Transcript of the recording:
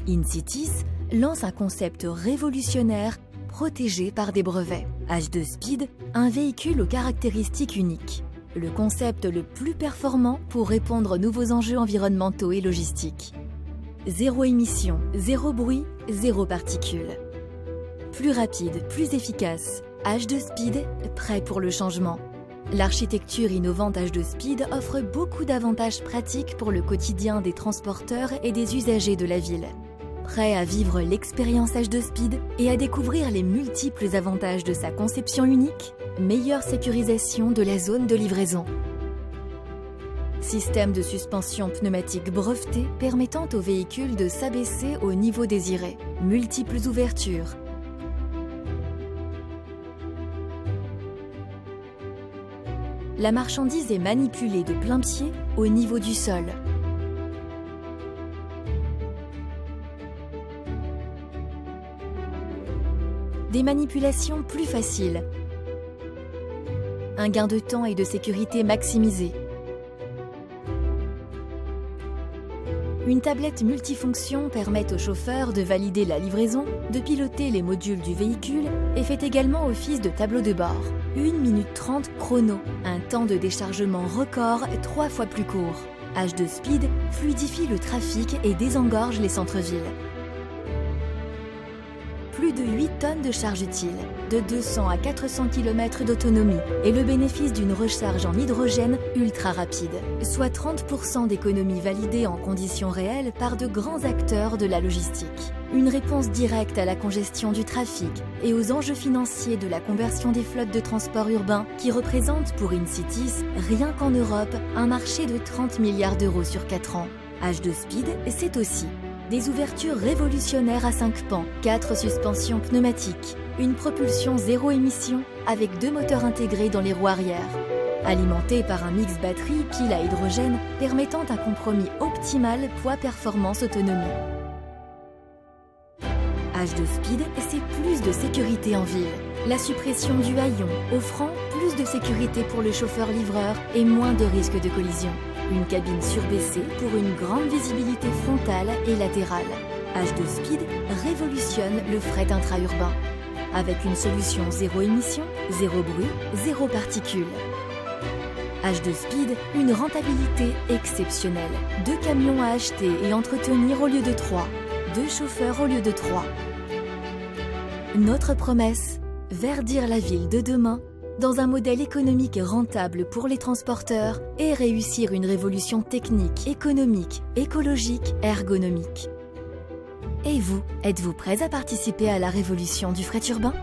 InCities lance un concept révolutionnaire protégé par des brevets. H2 Speed, un véhicule aux caractéristiques uniques. Le concept le plus performant pour répondre aux nouveaux enjeux environnementaux et logistiques. Zéro émission, zéro bruit, zéro particules. Plus rapide, plus efficace. H2 Speed, prêt pour le changement. L'architecture innovante H2 Speed offre beaucoup d'avantages pratiques pour le quotidien des transporteurs et des usagers de la ville. Prêt à vivre l'expérience H2 Speed et à découvrir les multiples avantages de sa conception unique, meilleure sécurisation de la zone de livraison. Système de suspension pneumatique breveté permettant au véhicule de s'abaisser au niveau désiré. Multiples ouvertures. La marchandise est manipulée de plain-pied au niveau du sol. Des manipulations plus faciles. Un gain de temps et de sécurité maximisé. Une tablette multifonction permet au chauffeur de valider la livraison, de piloter les modules du véhicule et fait également office de tableau de bord. 1 minute 30 chrono, un temps de déchargement record 3 fois plus court. H2 Speed fluidifie le trafic et désengorge les centres-villes. Plus de 8 tonnes de charge utile, de 200 à 400 km d'autonomie et le bénéfice d'une recharge en hydrogène ultra rapide, soit 30% d'économie validée en conditions réelles par de grands acteurs de la logistique. Une réponse directe à la congestion du trafic et aux enjeux financiers de la conversion des flottes de transport urbain qui représentent pour InCities, rien qu'en Europe, un marché de 30 milliards d'euros sur 4 ans. H2 Speed, c'est aussi des ouvertures révolutionnaires à 5 pans, 4 suspensions pneumatiques, une propulsion zéro émission avec 2 moteurs intégrés dans les roues arrière, alimenté par un mix batterie pile à hydrogène permettant un compromis optimal poids-performance-autonomie. H2 Speed, c'est plus de sécurité en ville. La suppression du haillon, offrant plus de sécurité pour le chauffeur-livreur et moins de risques de collision. Une cabine surbaissée pour une grande visibilité frontale et latérale. H2 Speed révolutionne le fret intra-urbain. Avec une solution zéro émission, zéro bruit, zéro particules. H2 Speed, une rentabilité exceptionnelle. 2 camions à acheter et entretenir au lieu de 3. 2 chauffeurs au lieu de 3. Notre promesse, verdir la ville de demain dans un modèle économique rentable pour les transporteurs et réussir une révolution technique, économique, écologique, ergonomique. Et vous, êtes-vous prêts à participer à la révolution du fret urbain ?